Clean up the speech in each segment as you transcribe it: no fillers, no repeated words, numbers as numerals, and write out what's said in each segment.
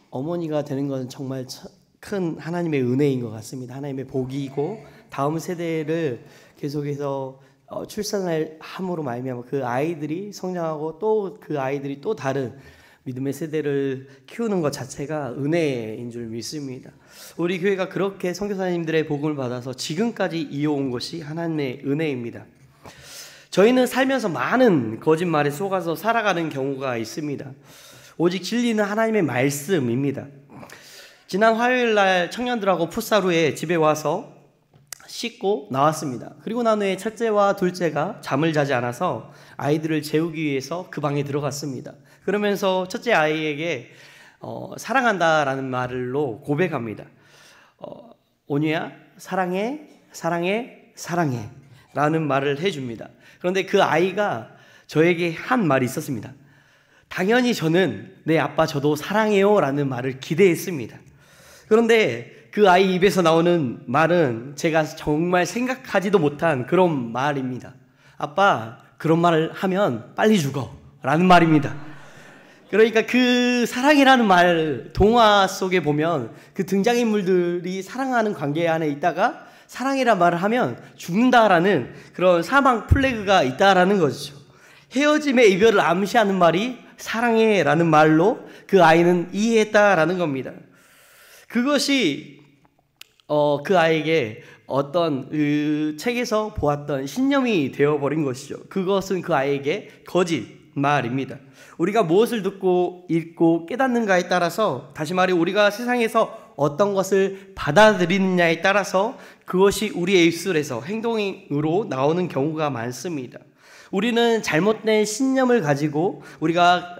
어머니가 되는 것은 정말 큰 하나님의 은혜인 것 같습니다. 하나님의 복이고 다음 세대를 계속해서 출산을 함으로 말미암아 그 아이들이 성장하고 또 그 아이들이 또 다른 믿음의 세대를 키우는 것 자체가 은혜인 줄 믿습니다. 우리 교회가 그렇게 선교사님들의 복음을 받아서 지금까지 이어온 것이 하나님의 은혜입니다. 저희는 살면서 많은 거짓말에 속아서 살아가는 경우가 있습니다. 오직 진리는 하나님의 말씀입니다. 지난 화요일 날 청년들하고 풋사루에 집에 와서 씻고 나왔습니다. 그리고 난 후에 첫째와 둘째가 잠을 자지 않아서 아이들을 재우기 위해서 그 방에 들어갔습니다. 그러면서 첫째 아이에게 사랑한다라는 말로 고백합니다. 온유야, 사랑해, 사랑해, 사랑해 라는 말을 해줍니다. 그런데 그 아이가 저에게 한 말이 있었습니다. 당연히 저는 네 아빠 저도 사랑해요 라는 말을 기대했습니다. 그런데 그 아이 입에서 나오는 말은 제가 정말 생각하지도 못한 그런 말입니다. 아빠 그런 말을 하면 빨리 죽어 라는 말입니다. 그러니까 그 사랑이라는 말, 동화 속에 보면 그 등장인물들이 사랑하는 관계 안에 있다가 사랑이라는 말을 하면 죽는다라는 그런 사망 플래그가 있다라는 거죠. 헤어짐의 이별을 암시하는 말이 사랑해 라는 말로 그 아이는 이해했다라는 겁니다. 그것이 그 아이에게 어떤 책에서 보았던 신념이 되어버린 것이죠. 그것은 그 아이에게 거짓말입니다. 우리가 무엇을 듣고 읽고 깨닫는가에 따라서, 다시 말해 우리가 세상에서 어떤 것을 받아들이느냐에 따라서 그것이 우리의 입술에서 행동으로 나오는 경우가 많습니다. 우리는 잘못된 신념을 가지고 우리가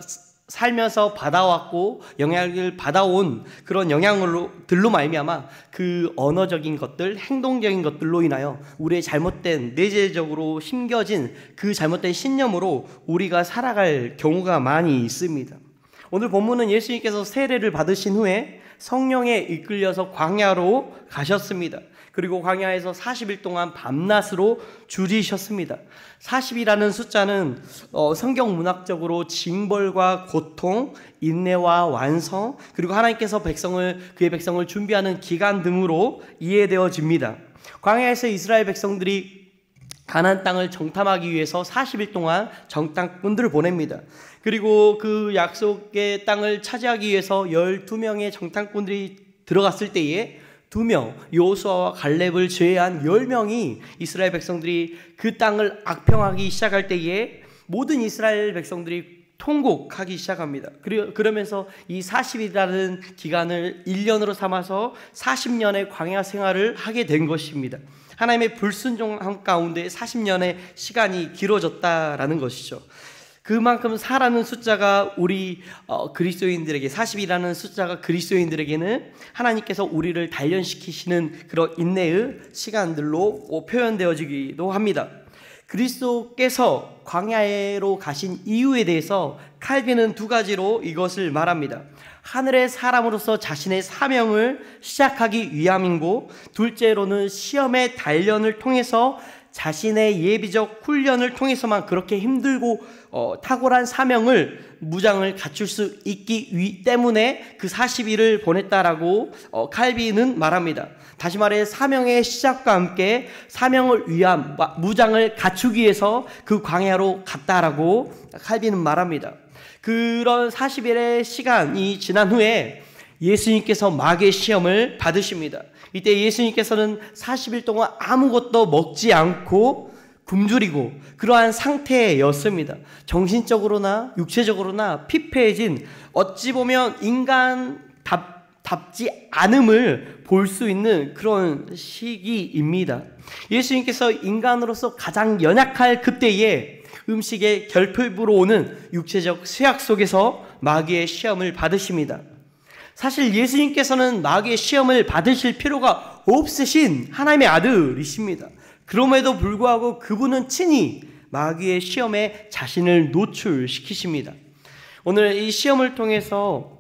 살면서 받아왔고 영향을 받아온 그런 영향들로 말미암아 그 언어적인 것들, 행동적인 것들로 인하여 우리의 잘못된 내재적으로 심겨진 그 잘못된 신념으로 우리가 살아갈 경우가 많이 있습니다. 오늘 본문은 예수님께서 세례를 받으신 후에 성령에 이끌려서 광야로 가셨습니다. 그리고 광야에서 40일 동안 밤낮으로 줄이셨습니다. 40이라는 숫자는 성경 문학적으로 징벌과 고통, 인내와 완성, 그리고 하나님께서 그의 백성을 준비하는 기간 등으로 이해되어집니다. 광야에서 이스라엘 백성들이 가나안 땅을 정탐하기 위해서 40일 동안 정탐꾼들을 보냅니다. 그리고 그 약속의 땅을 차지하기 위해서 12명의 정탐꾼들이 들어갔을 때에 2명, 여호수아와 갈렙을 제외한 10명이 이스라엘 백성들이 그 땅을 악평하기 시작할 때에 모든 이스라엘 백성들이 통곡하기 시작합니다. 그러면서 이 40일이라는 기간을 1년으로 삼아서 40년의 광야 생활을 하게 된 것입니다. 하나님의 불순종함 가운데 40년의 시간이 길어졌다라는 것이죠. 그만큼 4라는 숫자가 우리 그리스도인들에게, 40이라는 숫자가 그리스도인들에게는 하나님께서 우리를 단련시키시는 그런 인내의 시간들로 표현되어지기도 합니다. 그리스도께서 광야로 가신 이유에 대해서 칼빈은 2가지로 이것을 말합니다. 하늘의 사람으로서 자신의 사명을 시작하기 위함이고, 둘째로는 시험의 단련을 통해서 자신의 예비적 훈련을 통해서만 그렇게 힘들고 탁월한 사명을 무장을 갖출 수 있기 때문에 그 40일을 보냈다라고 칼빈은 말합니다. 다시 말해 사명의 시작과 함께 사명을 위한 무장을 갖추기 위해서 그 광야로 갔다라고 칼빈은 말합니다. 그런 40일의 시간이 지난 후에 예수님께서 마귀의 시험을 받으십니다. 이때 예수님께서는 40일 동안 아무것도 먹지 않고 굶주리고 그러한 상태였습니다. 정신적으로나 육체적으로나 피폐해진, 어찌 보면 인간답지 않음을 볼 수 있는 그런 시기입니다. 예수님께서 인간으로서 가장 연약할 그때에 음식의 결핍으로 오는 육체적 쇠약 속에서 마귀의 시험을 받으십니다. 사실 예수님께서는 마귀의 시험을 받으실 필요가 없으신 하나님의 아들이십니다. 그럼에도 불구하고 그분은 친히 마귀의 시험에 자신을 노출시키십니다. 오늘 이 시험을 통해서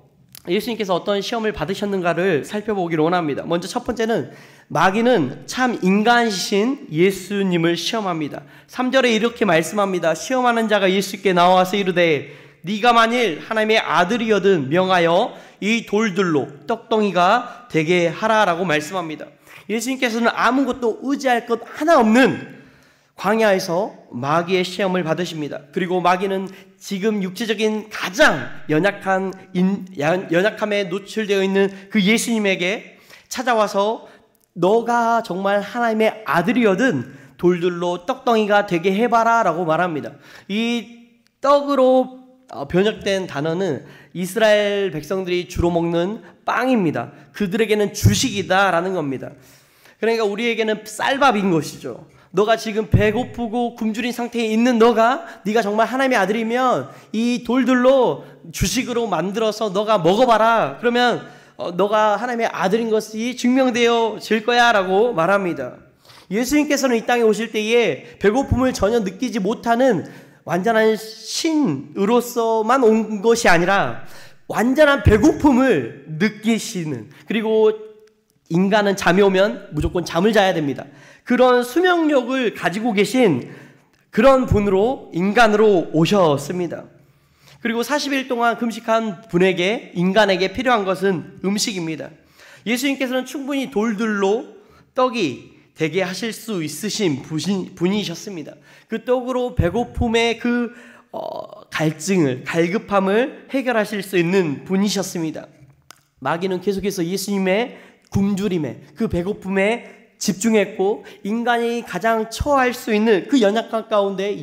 예수님께서 어떤 시험을 받으셨는가를 살펴보기를 원합니다. 먼저 첫 번째는 마귀는 참 인간이신 예수님을 시험합니다. 3절에 이렇게 말씀합니다. 시험하는 자가 예수께 나와서 이르되 네가 만일 하나님의 아들이여든 명하여 이 돌들로 떡덩이가 되게 하라라고 말씀합니다. 예수님께서는 아무것도 의지할 것 하나 없는 광야에서 마귀의 시험을 받으십니다. 그리고 마귀는 지금 육체적인 가장 연약함에 노출되어 있는 그 예수님에게 찾아와서 너가 정말 하나님의 아들이거든 돌들로 떡덩이가 되게 해봐라 라고 말합니다. 이 떡으로 번역된 단어는 이스라엘 백성들이 주로 먹는 빵입니다. 그들에게는 주식이다 라는 겁니다. 그러니까 우리에게는 쌀밥인 것이죠. 너가 지금 배고프고 굶주린 상태에 있는 네가 정말 하나님의 아들이면 이 돌들로 주식으로 만들어서 너가 먹어봐라. 그러면 너가 하나님의 아들인 것이 증명되어질 거야 라고 말합니다. 예수님께서는 이 땅에 오실 때에 배고픔을 전혀 느끼지 못하는 완전한 신으로서만 온 것이 아니라 완전한 배고픔을 느끼시는, 그리고 인간은 잠이 오면 무조건 잠을 자야 됩니다. 그런 수명력을 가지고 계신 그런 분으로 인간으로 오셨습니다. 그리고 40일 동안 금식한 분에게, 인간에게 필요한 것은 음식입니다. 예수님께서는 충분히 돌들로 떡이 되게 하실 수 있으신 분이셨습니다. 그 떡으로 배고픔의 그 갈증을, 갈급함을 해결하실 수 있는 분이셨습니다. 마귀는 계속해서 예수님의 굶주림에, 그 배고픔에 집중했고, 인간이 가장 처할 수 있는 그 연약함 가운데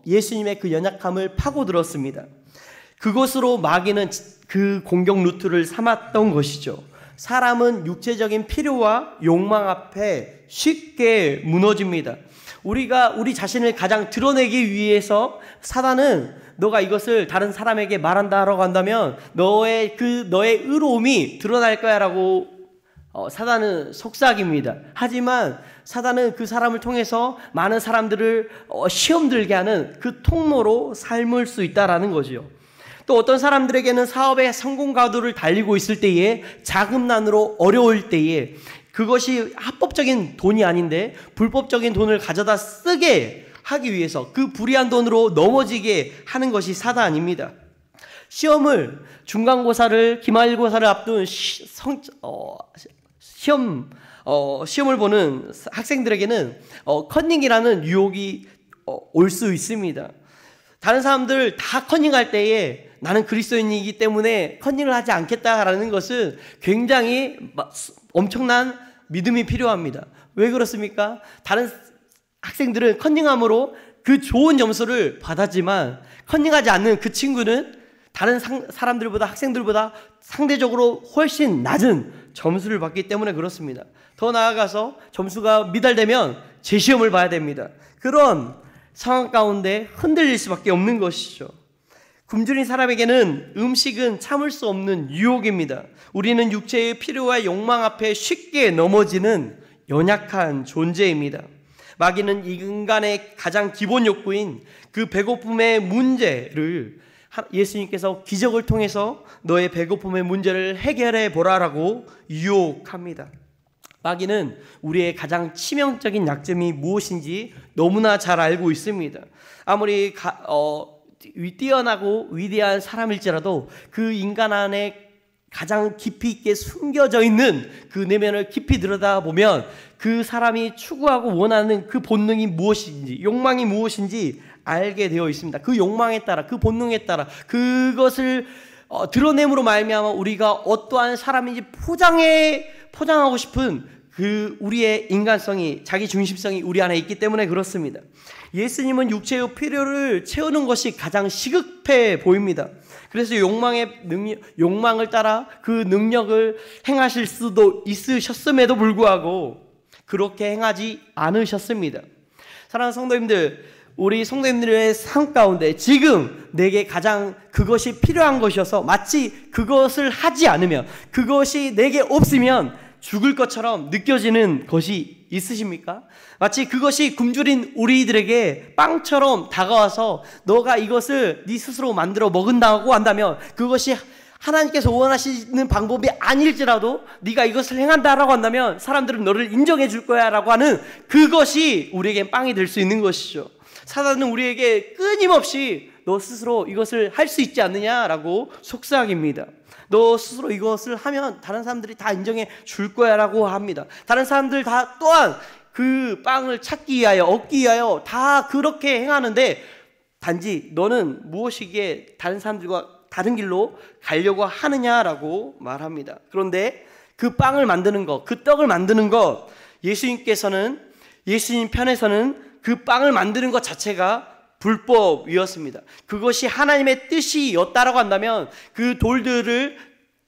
예수님의 그 연약함을 파고들었습니다. 그것으로 마귀는 그 공격 루트를 삼았던 것이죠. 사람은 육체적인 필요와 욕망 앞에 쉽게 무너집니다. 우리 자신을 가장 드러내기 위해서 사단은 너가 이것을 다른 사람에게 말한다라고 한다면 너의 의로움이 드러날 거야 라고 사단은 속삭입니다. 하지만 사단은 그 사람을 통해서 많은 사람들을 시험 들게 하는 그 통로로 삶을 수 있다라는 거죠. 또 어떤 사람들에게는 사업의 성공 가도를 달리고 있을 때에, 자금난으로 어려울 때에, 그것이 합법적인 돈이 아닌데 불법적인 돈을 가져다 쓰게 하기 위해서 그 불의한 돈으로 넘어지게 하는 것이 사단입니다. 중간고사를, 기말고사를 앞둔 시험을 보는 학생들에게는 커닝이라는 유혹이 올 수 있습니다. 다른 사람들 다 커닝할 때에 나는 그리스도인이기 때문에 커닝을 하지 않겠다라는 것은 굉장히 엄청난 믿음이 필요합니다. 왜 그렇습니까? 다른 학생들은 커닝함으로 그 좋은 점수를 받았지만 커닝하지 않는 그 친구는 다른 사람들보다, 학생들보다 상대적으로 훨씬 낮은 점수를 받기 때문에 그렇습니다. 더 나아가서 점수가 미달되면 재시험을 봐야 됩니다. 그런 상황 가운데 흔들릴 수밖에 없는 것이죠. 굶주린 사람에게는 음식은 참을 수 없는 유혹입니다. 우리는 육체의 필요와 욕망 앞에 쉽게 넘어지는 연약한 존재입니다. 마귀는 인간의 가장 기본 욕구인 그 배고픔의 문제를 예수님께서 기적을 통해서 너의 배고픔의 문제를 해결해 보라라고 유혹합니다. 마귀는 우리의 가장 치명적인 약점이 무엇인지 너무나 잘 알고 있습니다. 아무리 뛰어나고 위대한 사람일지라도 그 인간 안에 가장 깊이 있게 숨겨져 있는 그 내면을 깊이 들여다보면 그 사람이 추구하고 원하는 그 본능이 무엇인지, 욕망이 무엇인지 알게 되어 있습니다. 그 욕망에 따라, 그 본능에 따라 그것을 드러냄으로 말미암아 우리가 어떠한 사람인지 포장하고 싶은 그 우리의 인간성이, 자기 중심성이 우리 안에 있기 때문에 그렇습니다. 예수님은 육체의 필요를 채우는 것이 가장 시급해 보입니다. 그래서 욕망을 따라 그 능력을 행하실 수도 있으셨음에도 불구하고 그렇게 행하지 않으셨습니다. 사랑하는 성도님들, 우리 성도님들의 삶 가운데 지금 내게 가장 그것이 필요한 것이어서 마치 그것을 하지 않으면, 그것이 내게 없으면 죽을 것처럼 느껴지는 것이 있으십니까? 마치 그것이 굶주린 우리들에게 빵처럼 다가와서 너가 이것을 네 스스로 만들어 먹은다고 한다면, 그것이 하나님께서 원하시는 방법이 아닐지라도 네가 이것을 행한다라고 한다면 사람들은 너를 인정해 줄 거야 라고 하는 그것이 우리에겐 빵이 될 수 있는 것이죠. 사단은 우리에게 끊임없이 너 스스로 이것을 할 수 있지 않느냐라고 속삭입니다. 너 스스로 이것을 하면 다른 사람들이 다 인정해 줄 거야 라고 합니다. 다른 사람들 다 또한 그 빵을 찾기 위하여 얻기 위하여 다 그렇게 행하는데 단지 너는 무엇이기에 다른 사람들과 다른 길로 가려고 하느냐라고 말합니다. 그런데 그 빵을 만드는 것, 그 떡을 만드는 것, 예수님 편에서는 그 빵을 만드는 것 자체가 불법이었습니다. 그것이 하나님의 뜻이었다라고 한다면 그 돌들을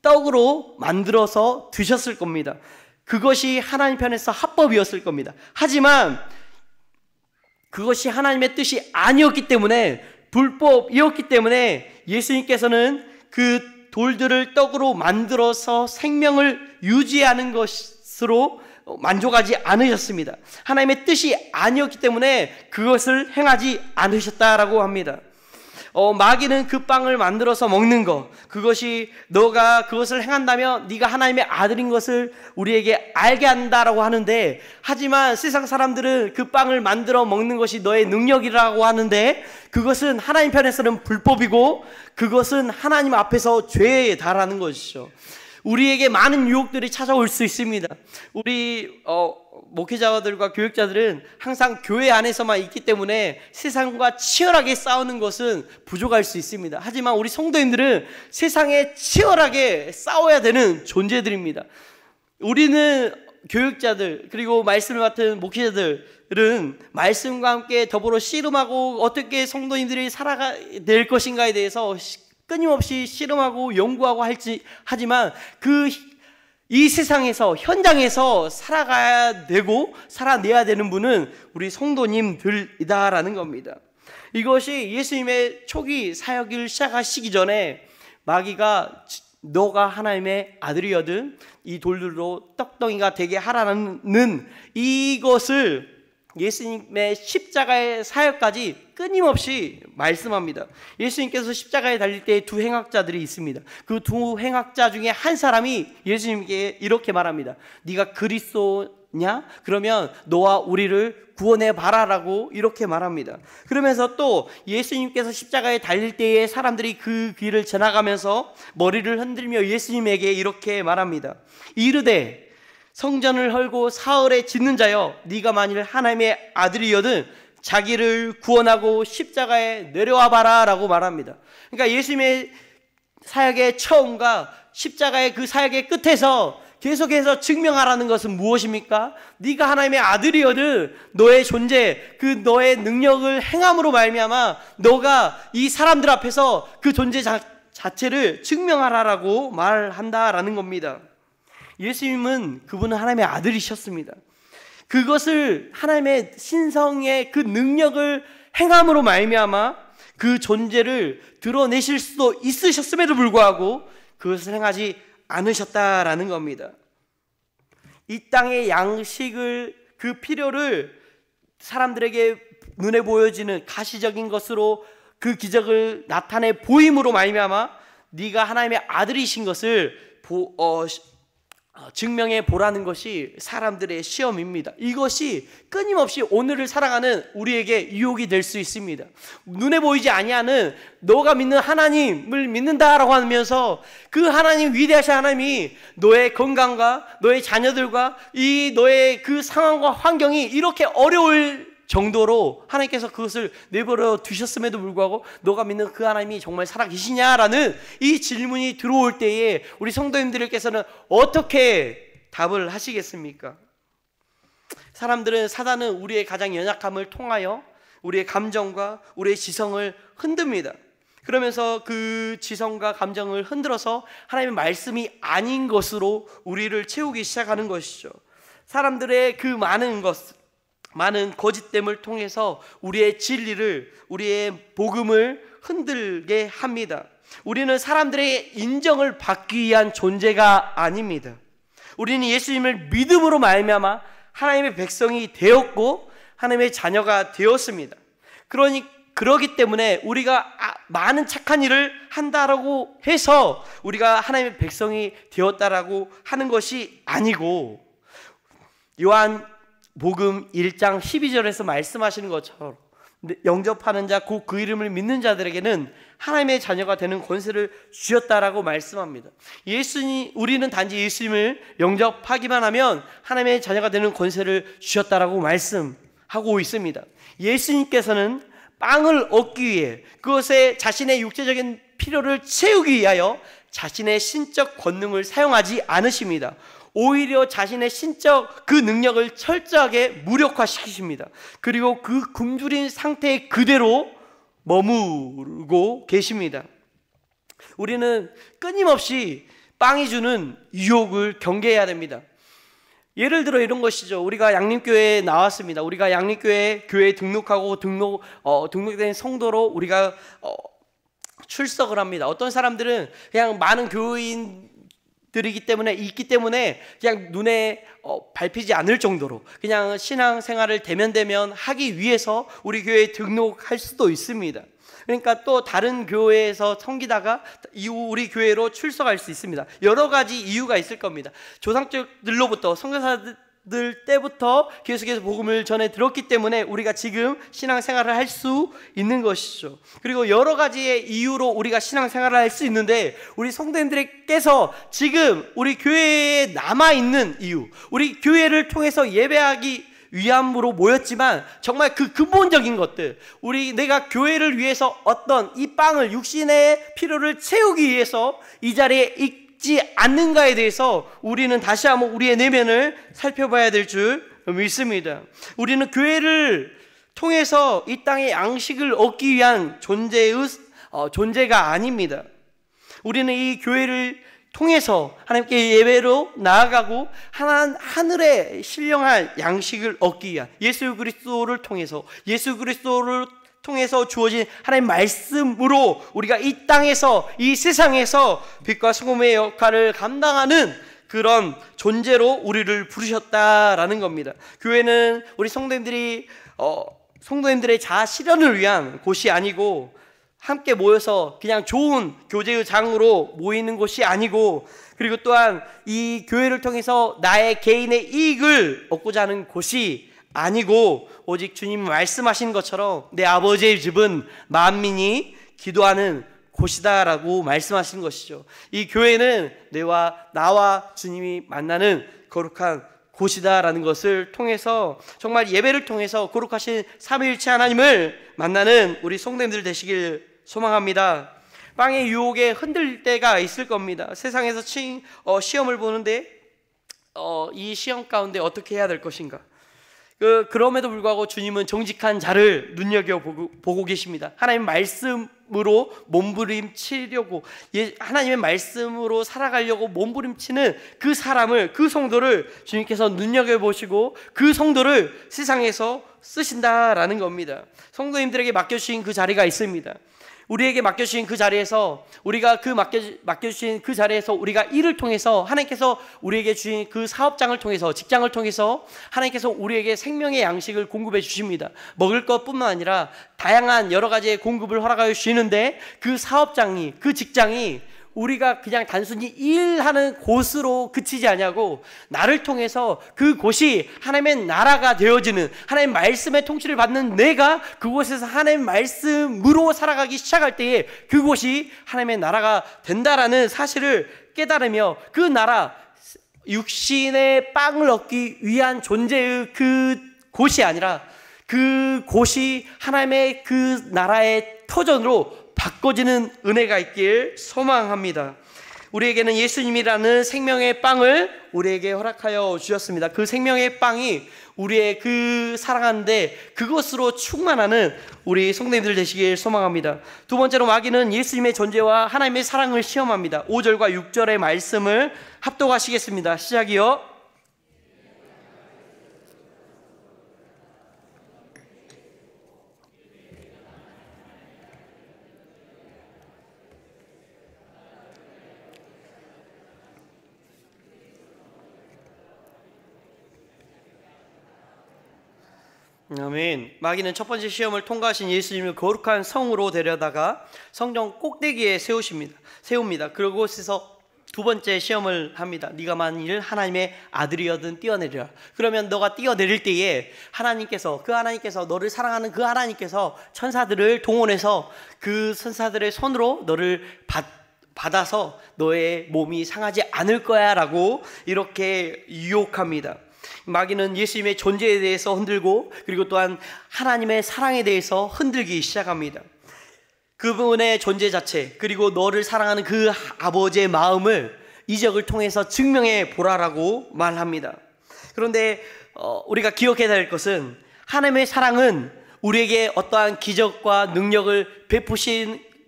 떡으로 만들어서 드셨을 겁니다. 그것이 하나님 편에서 합법이었을 겁니다. 하지만 그것이 하나님의 뜻이 아니었기 때문에, 불법이었기 때문에 예수님께서는 그 돌들을 떡으로 만들어서 생명을 유지하는 것으로 만족하지 않으셨습니다. 하나님의 뜻이 아니었기 때문에 그것을 행하지 않으셨다라고 합니다. 마귀는 그 빵을 만들어서 먹는 것, 그것이 너가 그것을 행한다면 네가 하나님의 아들인 것을 우리에게 알게 한다라고 하는데, 하지만 세상 사람들은 그 빵을 만들어 먹는 것이 너의 능력이라고 하는데 그것은 하나님 편에서는 불법이고 그것은 하나님 앞에서 죄에 달하는 것이죠. 우리에게 많은 유혹들이 찾아올 수 있습니다. 우리 목회자들과 교육자들은 항상 교회 안에서만 있기 때문에 세상과 치열하게 싸우는 것은 부족할 수 있습니다. 하지만 우리 성도님들은 세상에 치열하게 싸워야 되는 존재들입니다. 우리는 교육자들 그리고 말씀을 맡은 목회자들은 말씀과 함께 더불어 씨름하고 어떻게 성도님들이 살아가야 될 것인가에 대해서 끊임없이 씨름하고 연구하고 하지만 이 세상에서 현장에서 살아가야 되고 살아내야 되는 분은 우리 성도님들이다라는 겁니다. 이것이 예수님의 초기 사역을 시작하시기 전에 마귀가 너가 하나님의 아들이거든 이 돌들로 떡덩이가 되게 하라는 이것을 예수님의 십자가의 사역까지 끊임없이 말씀합니다. 예수님께서 십자가에 달릴 때 두 행악자들이 있습니다. 그 두 행악자 중에 한 사람이 예수님께 이렇게 말합니다. 네가 그리스도냐? 그러면 너와 우리를 구원해 봐라라고 이렇게 말합니다. 그러면서 또 예수님께서 십자가에 달릴 때에 사람들이 그 길을 지나가면서 머리를 흔들며 예수님에게 이렇게 말합니다. 이르되 성전을 헐고 사흘에 짓는 자여, 네가 만일 하나님의 아들이여든 자기를 구원하고 십자가에 내려와 봐라 라고 말합니다. 그러니까 예수님의 사역의 처음과 십자가의 그 사역의 끝에서 계속해서 증명하라는 것은 무엇입니까? 네가 하나님의 아들이거든 너의 존재, 그 너의 능력을 행함으로 말미암아 너가 이 사람들 앞에서 그 존재 자체를 증명하라라고 말한다라는 겁니다. 예수님은 그분은 하나님의 아들이셨습니다. 그것을 하나님의 신성의 그 능력을 행함으로 말미암아 그 존재를 드러내실 수도 있으셨음에도 불구하고 그것을 행하지 않으셨다라는 겁니다. 이 땅의 양식을 그 필요를 사람들에게 눈에 보여지는 가시적인 것으로 그 기적을 나타내 보임으로 말미암아 네가 하나님의 아들이신 것을 증명해 보라는 것이 사람들의 시험입니다. 이것이 끊임없이 오늘을 살아가는 우리에게 유혹이 될 수 있습니다. 눈에 보이지 아니하는 너가 믿는 하나님을 믿는다라고 하면서 그 하나님, 위대하신 하나님이 너의 건강과 너의 자녀들과 이 너의 그 상황과 환경이 이렇게 어려울 정도로 하나님께서 그것을 내버려 두셨음에도 불구하고 너가 믿는 그 하나님이 정말 살아계시냐라는 이 질문이 들어올 때에 우리 성도님들께서는 어떻게 답을 하시겠습니까? 사단은 우리의 가장 연약함을 통하여 우리의 감정과 우리의 지성을 흔듭니다. 그러면서 그 지성과 감정을 흔들어서 하나님의 말씀이 아닌 것으로 우리를 채우기 시작하는 것이죠. 사람들의 그 많은 거짓됨을 통해서 우리의 진리를, 우리의 복음을 흔들게 합니다. 우리는 사람들의 인정을 받기 위한 존재가 아닙니다. 우리는 예수님을 믿음으로 말미암아 하나님의 백성이 되었고 하나님의 자녀가 되었습니다. 그러기 때문에 우리가 많은 착한 일을 한다라고 해서 우리가 하나님의 백성이 되었다라고 하는 것이 아니고, 요한 복음 1장 12절에서 말씀하시는 것처럼 영접하는 자, 곧 그 이름을 믿는 자들에게는 하나님의 자녀가 되는 권세를 주셨다라고 말씀합니다. 우리는 단지 예수님을 영접하기만 하면 하나님의 자녀가 되는 권세를 주셨다라고 말씀하고 있습니다. 예수님께서는 빵을 얻기 위해, 그것에 자신의 육체적인 필요를 채우기 위하여 자신의 신적 권능을 사용하지 않으십니다. 오히려 자신의 신적 그 능력을 철저하게 무력화시키십니다. 그리고 그 굶주린 상태에 그대로 머무르고 계십니다. 우리는 끊임없이 빵이 주는 유혹을 경계해야 됩니다. 예를 들어 이런 것이죠. 우리가 양림교회에 나왔습니다. 우리가 양림교회에 등록하고 등록된 성도로 우리가 출석을 합니다. 어떤 사람들은 그냥 많은 교인들이기 때문에 있기 때문에 그냥 눈에 밟히지 않을 정도로 그냥 신앙생활을 대면대면 하기 위해서 우리 교회에 등록할 수도 있습니다. 그러니까 또 다른 교회에서 섬기다가 이후 우리 교회로 출석할 수 있습니다. 여러 가지 이유가 있을 겁니다. 조상들로부터, 선교사들 때부터 계속해서 복음을 전해 들었기 때문에 우리가 지금 신앙생활을 할 수 있는 것이죠. 그리고 여러 가지의 이유로 우리가 신앙생활을 할 수 있는데, 우리 성도님들께서 지금 우리 교회에 남아있는 이유, 우리 교회를 통해서 예배하기 위함으로 모였지만 정말 그 근본적인 것들, 내가 교회를 위해서 어떤 이 빵을, 육신의 필요를 채우기 위해서 이 자리에 있지 않는가에 대해서 우리는 다시 한번 우리의 내면을 살펴봐야 될 줄 믿습니다. 우리는 교회를 통해서 이 땅의 양식을 얻기 위한 존재가 아닙니다. 우리는 이 교회를 통해서 하나님께 예배로 나아가고 하늘에 신령한 양식을 얻기 위한 예수 그리스도를 통해서 주어진 하나님의 말씀으로 우리가 이 땅에서, 이 세상에서 빛과 소금의 역할을 감당하는 그런 존재로 우리를 부르셨다라는 겁니다. 교회는 우리 성도님들의 자아 실현을 위한 곳이 아니고, 함께 모여서 그냥 좋은 교제의 장으로 모이는 곳이 아니고, 그리고 또한 이 교회를 통해서 나의 개인의 이익을 얻고자 하는 곳이 아니고, 오직 주님 말씀하신 것처럼 내 아버지의 집은 만민이 기도하는 곳이다라고 말씀하신 것이죠. 이 교회는 나와 주님이 만나는 거룩한 곳이다라는 것을 통해서, 정말 예배를 통해서 거룩하신 삼위일체 하나님을 만나는 우리 성도님들 되시길 소망합니다. 빵의 유혹에 흔들릴 때가 있을 겁니다. 세상에서 시험을 보는데 이 시험 가운데 어떻게 해야 될 것인가. 그럼에도 불구하고 주님은 정직한 자를 눈여겨보고 계십니다. 하나님 말씀으로 몸부림치려고, 하나님의 말씀으로 살아가려고 몸부림치는 그 사람을, 그 성도를 주님께서 눈여겨보시고 그 성도를 세상에서 쓰신다라는 겁니다. 성도님들에게 맡겨주신 그 자리가 있습니다. 우리에게 맡겨주신 그 자리에서, 우리가 맡겨주신 그 자리에서 우리가 일을 통해서, 하나님께서 우리에게 주신 그 사업장을 통해서, 직장을 통해서 하나님께서 우리에게 생명의 양식을 공급해 주십니다. 먹을 것뿐만 아니라 다양한 여러 가지의 공급을 허락하여 주시는데, 그 사업장이, 그 직장이 우리가 그냥 단순히 일하는 곳으로 그치지 않냐고, 나를 통해서 그곳이 하나님의 나라가 되어지는, 하나님의 말씀의 통치를 받는 내가 그곳에서 하나님의 말씀으로 살아가기 시작할 때에 그곳이 하나님의 나라가 된다라는 사실을 깨달으며, 그 나라, 육신의 빵을 얻기 위한 존재의 그 곳이 아니라 그 곳이 하나님의 그 나라의 터전으로 바꿔지는 은혜가 있길 소망합니다. 우리에게는 예수님이라는 생명의 빵을 우리에게 허락하여 주셨습니다. 그 생명의 빵이 우리의 그 사랑하는데 그것으로 충만하는 우리 성도님들 되시길 소망합니다. 두 번째로, 마귀는 예수님의 존재와 하나님의 사랑을 시험합니다. 5절과 6절의 말씀을 합독하시겠습니다. 시작이요. 아멘. 마귀는 첫 번째 시험을 통과하신 예수님을 거룩한 성으로 데려다가 성전 꼭대기에 세웁니다. 그곳에서 두 번째 시험을 합니다. 네가 만일 하나님의 아들이어든 뛰어내리라. 그러면 너가 뛰어내릴 때에 하나님께서 너를 사랑하는 그 하나님께서 천사들을 동원해서 그 천사들의 손으로 너를 받아서 너의 몸이 상하지 않을 거야 라고 이렇게 유혹합니다. 마귀는 예수님의 존재에 대해서 흔들고 그리고 또한 하나님의 사랑에 대해서 흔들기 시작합니다. 그분의 존재 자체 그리고 너를 사랑하는 그 아버지의 마음을 이적을 통해서 증명해 보라라고 말합니다. 그런데 우리가 기억해야 될 것은 하나님의 사랑은 우리에게 어떠한 기적과 능력을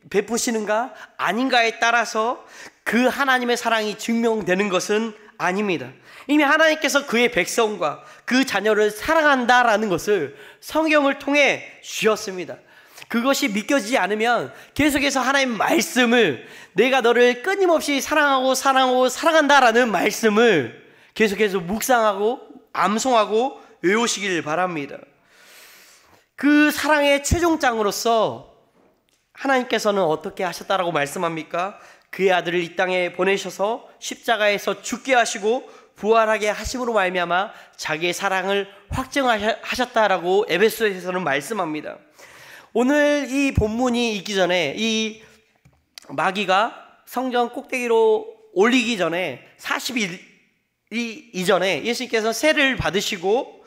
베푸시는가 아닌가에 따라서 그 하나님의 사랑이 증명되는 것은 아닙니다. 이미 하나님께서 그의 백성과 그 자녀를 사랑한다라는 것을 성경을 통해 주셨습니다. 그것이 믿겨지지 않으면 계속해서 하나님의 말씀을 내가 너를 끊임없이 사랑한다라는 말씀을 계속해서 묵상하고 암송하고 외우시길 바랍니다. 그 사랑의 최종장으로서 하나님께서는 어떻게 하셨다라고 말씀합니까? 그의 아들을 이 땅에 보내셔서 십자가에서 죽게 하시고 부활하게 하심으로 말미암아 자기의 사랑을 확증하셨다라고 에베소서에서는 말씀합니다. 오늘 이 본문이 있기 전에 이 마귀가 성전 꼭대기로 올리기 전에 40일 이전에 예수님께서 세례를 받으시고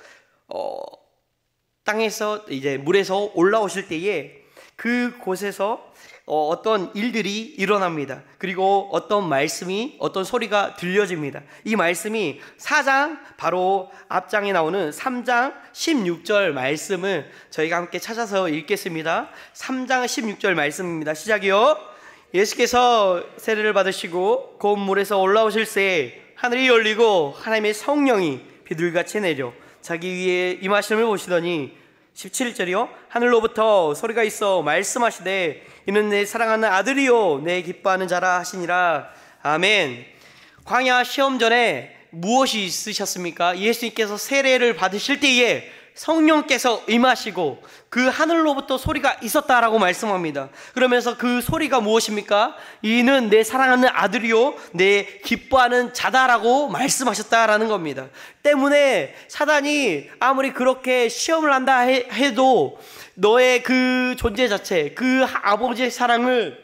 땅에서 이제 물에서 올라오실 때에 그 곳에서 어떤 일들이 일어납니다. 그리고 어떤 소리가 들려집니다. 이 말씀이 4장 바로 앞장에 나오는 3장 16절 말씀을 저희가 함께 찾아서 읽겠습니다. 3장 16절 말씀입니다. 시작이요. 예수께서 세례를 받으시고 곧 물에서 올라오실 새 하늘이 열리고 하나님의 성령이 비둘기같이 내려 자기 위에 임하심을 보시더니 17절이요. 하늘로부터 소리가 있어 말씀하시되 이는 내 사랑하는 아들이요 내 기뻐하는 자라 하시니라. 아멘. 광야 시험 전에 무엇이 있으셨습니까? 예수님께서 세례를 받으실 때에 성령께서 임하시고 그 하늘로부터 소리가 있었다라고 말씀합니다. 그러면서 그 소리가 무엇입니까? 이는 내 사랑하는 아들이요 내 기뻐하는 자다라고 말씀하셨다라는 겁니다. 때문에 사단이 아무리 그렇게 시험을 한다 해도 너의 그 존재 자체, 그 아버지의 사랑을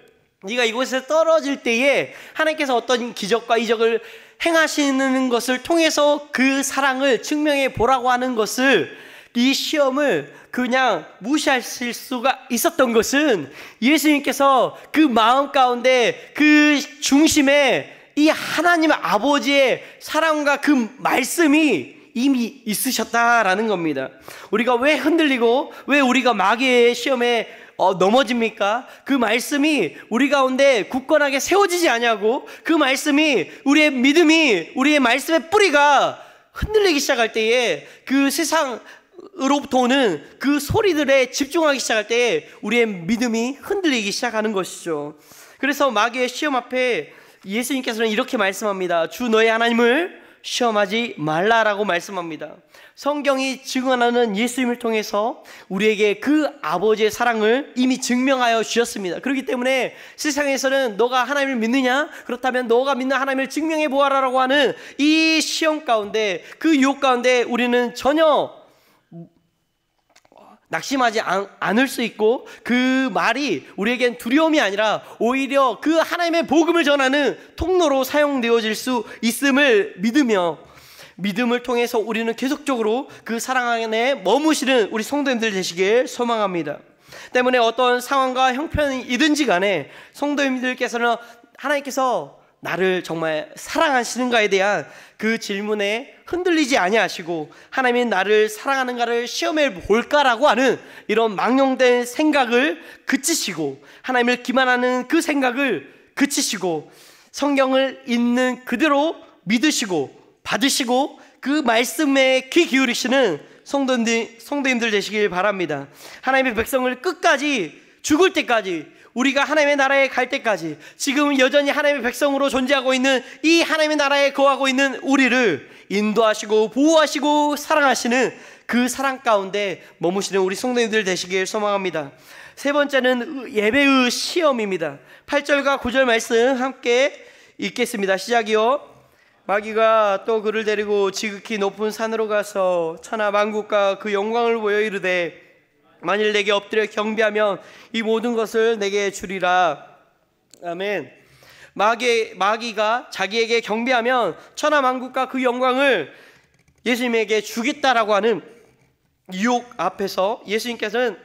네가 이곳에서 떨어질 때에 하나님께서 어떤 기적과 이적을 행하시는 것을 통해서 그 사랑을 증명해 보라고 하는 것을, 이 시험을 그냥 무시하실 수가 있었던 것은 예수님께서 그 마음 가운데 그 중심에 이 하나님 아버지의 사랑과 그 말씀이 이미 있으셨다라는 겁니다. 우리가 왜 흔들리고 왜 우리가 마귀의 시험에 넘어집니까? 그 말씀이 우리 가운데 굳건하게 세워지지 않냐고, 그 말씀이 우리의 믿음이, 우리의 말씀의 뿌리가 흔들리기 시작할 때에 그 세상으로부터 오는 그 소리들에 집중하기 시작할 때에 우리의 믿음이 흔들리기 시작하는 것이죠. 그래서 마귀의 시험 앞에 예수님께서는 이렇게 말씀합니다. 주 너의 하나님을 시험하지 말라라고 말씀합니다. 성경이 증언하는 예수님을 통해서 우리에게 그 아버지의 사랑을 이미 증명하여 주셨습니다. 그렇기 때문에 세상에서는 너가 하나님을 믿느냐? 그렇다면 너가 믿는 하나님을 증명해 보아라라고 하는 이 시험 가운데, 그 유혹 가운데 우리는 전혀 낙심하지 않을 수 있고, 그 말이 우리에겐 두려움이 아니라 오히려 그 하나님의 복음을 전하는 통로로 사용되어질 수 있음을 믿으며, 믿음을 통해서 우리는 계속적으로 그 사랑 안에 머무시는 우리 성도님들 되시길 소망합니다. 때문에 어떤 상황과 형편이든지 간에 성도님들께서는 하나님께서 나를 정말 사랑하시는가에 대한 그 질문에 흔들리지 아니하시고, 하나님이 나를 사랑하는가를 시험해 볼까라고 하는 이런 망령된 생각을 그치시고, 하나님을 기만하는 그 생각을 그치시고, 성경을 읽는 그대로 믿으시고 받으시고 그 말씀에 귀 기울이시는 성도님들 되시길 바랍니다. 하나님의 백성을 끝까지, 죽을 때까지, 우리가 하나님의 나라에 갈 때까지, 지금 여전히 하나님의 백성으로 존재하고 있는 이 하나님의 나라에 거하고 있는 우리를 인도하시고 보호하시고 사랑하시는 그 사랑 가운데 머무시는 우리 성도님들 되시길 소망합니다. 세 번째는 예배의 시험입니다. 8절과 9절 말씀 함께 읽겠습니다. 시작이요. 마귀가 또 그를 데리고 지극히 높은 산으로 가서 천하 만국과 그 영광을 보여 이르되 만일 내게 엎드려 경배하면 이 모든 것을 내게 주리라. 아멘. 마귀가 자기에게 경배하면 천하 만국과 그 영광을 예수님에게 주겠다라고 하는 유혹 앞에서 예수님께서는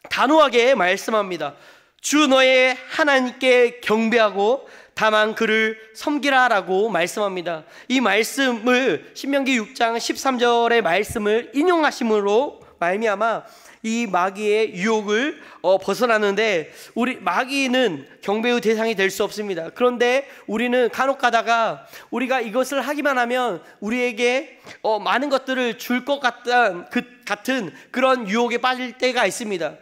단호하게 말씀합니다. 주 너의 하나님께 경배하고 다만 그를 섬기라라고 말씀합니다. 이 말씀을 신명기 6장 13절의 말씀을 인용하심으로 말미암아 이 마귀의 유혹을 벗어나는데, 우리 마귀는 경배의 대상이 될 수 없습니다. 그런데 우리는 간혹 가다가 우리가 이것을 하기만 하면 우리에게 많은 것들을 줄 것 같은 그런 유혹에 빠질 때가 있습니다.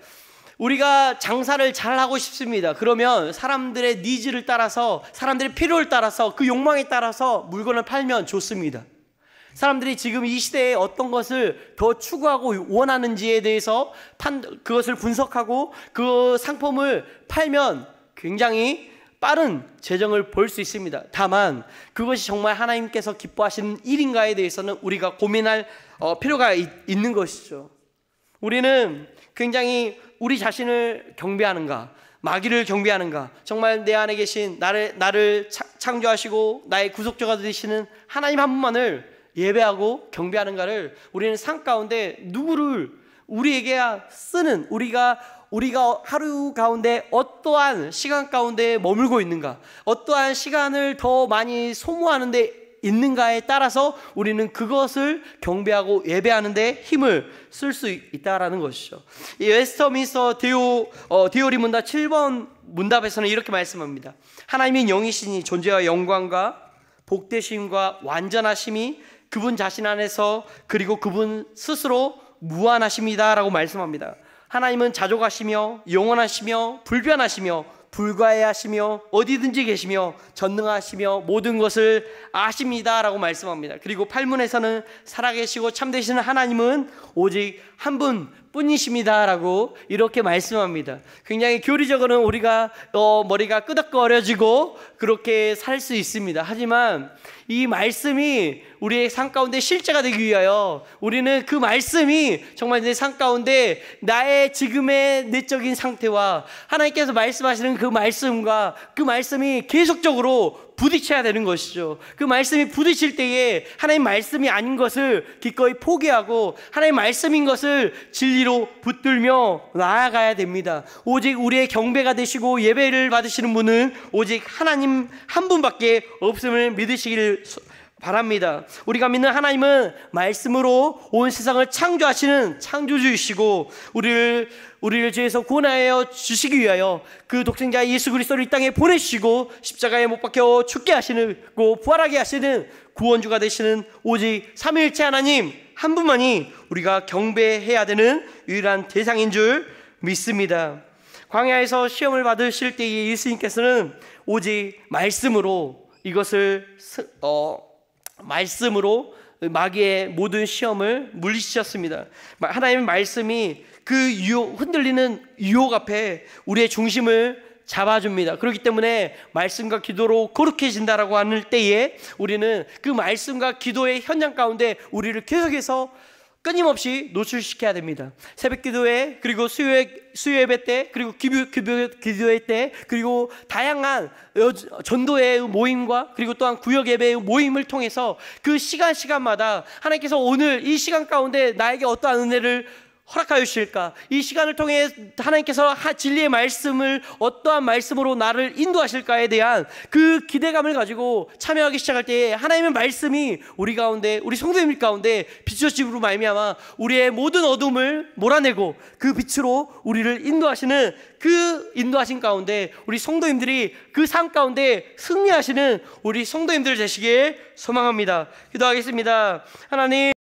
우리가 장사를 잘 하고 싶습니다. 그러면 사람들의 니즈를 따라서, 사람들의 필요를 따라서, 그 욕망에 따라서 물건을 팔면 좋습니다. 사람들이 지금 이 시대에 어떤 것을 더 추구하고 원하는지에 대해서 그것을 분석하고 그 상품을 팔면 굉장히 빠른 재정을 벌 수 있습니다. 다만 그것이 정말 하나님께서 기뻐하시는 일인가에 대해서는 우리가 고민할 필요가 있는 것이죠. 우리는 굉장히 우리 자신을 경배하는가, 마귀를 경배하는가, 정말 내 안에 계신 나를 창조하시고 나의 구속자가 되시는 하나님 한 분만을 예배하고 경배하는가를 우리는 삶 가운데 누구를 우리에게 쓰는, 우리가 하루 가운데 어떠한 시간 가운데 머물고 있는가, 어떠한 시간을 더 많이 소모하는 데 있는가에 따라서 우리는 그것을 경배하고 예배하는 데 힘을 쓸 수 있다라는 것이죠. 이 웨스터민스터 디오리 문답 7번 문답에서는 이렇게 말씀합니다. 하나님이 영이시니 존재와 영광과 복되심과 완전하심이 그분 자신 안에서 그리고 그분 스스로 무한하십니다 라고 말씀합니다. 하나님은 자족하시며 영원하시며 불변하시며 불가해하시며 어디든지 계시며 전능하시며 모든 것을 아십니다 라고 말씀합니다. 그리고 8문에서는 살아계시고 참되시는 하나님은 오직 한 분뿐이십니다 라고 이렇게 말씀합니다. 굉장히 교리적으로는 우리가 머리가 끄덕거려지고 그렇게 살 수 있습니다. 하지만 이 말씀이 우리의 삶 가운데 실제가 되기 위하여 우리는 그 말씀이 정말 내 삶 가운데 나의 지금의 내적인 상태와 하나님께서 말씀하시는 그 말씀과 그 말씀이 계속적으로 부딪혀야 되는 것이죠. 그 말씀이 부딪힐 때에 하나님 말씀이 아닌 것을 기꺼이 포기하고 하나님 말씀인 것을 진리로 붙들며 나아가야 됩니다. 오직 우리의 경배가 되시고 예배를 받으시는 분은 오직 하나님 한 분밖에 없음을 믿으시기를 바랍니다. 우리가 믿는 하나님은 말씀으로 온 세상을 창조하시는 창조주이시고 우리를 죄에서 구원하여 주시기 위하여 그 독생자 예수 그리스도를 이 땅에 보내시고 십자가에 못 박혀 죽게 하시고 부활하게 하시는 구원주가 되시는 오직 삼위일체 하나님 한 분만이 우리가 경배해야 되는 유일한 대상인 줄 믿습니다. 광야에서 시험을 받으실 때에 예수님께서는 오직 말씀으로 이것을 말씀으로 마귀의 모든 시험을 물리치셨습니다. 하나님의 말씀이 그 흔들리는 유혹 앞에 우리의 중심을 잡아줍니다. 그렇기 때문에 말씀과 기도로 거룩해진다라고 하는 때에 우리는 그 말씀과 기도의 현장 가운데 우리를 계속해서 끊임없이 노출시켜야 됩니다. 새벽 기도회, 그리고 수요 예배 때, 그리고 기도회 때, 그리고 다양한 전도의 모임과 그리고 또한 구역 예배의 모임을 통해서 그 시간마다 하나님께서 오늘 이 시간 가운데 나에게 어떠한 은혜를 허락하여 주실까, 이 시간을 통해 하나님께서 진리의 말씀을 어떠한 말씀으로 나를 인도하실까에 대한 그 기대감을 가지고 참여하기 시작할 때에 하나님의 말씀이 우리 가운데, 우리 성도님들 가운데 비춰짐으로 말미암아 우리의 모든 어둠을 몰아내고 그 빛으로 우리를 인도하시는 그 인도하신 가운데 우리 성도님들이 그 삶 가운데 승리하시는 우리 성도님들 되시길 소망합니다. 기도하겠습니다. 하나님,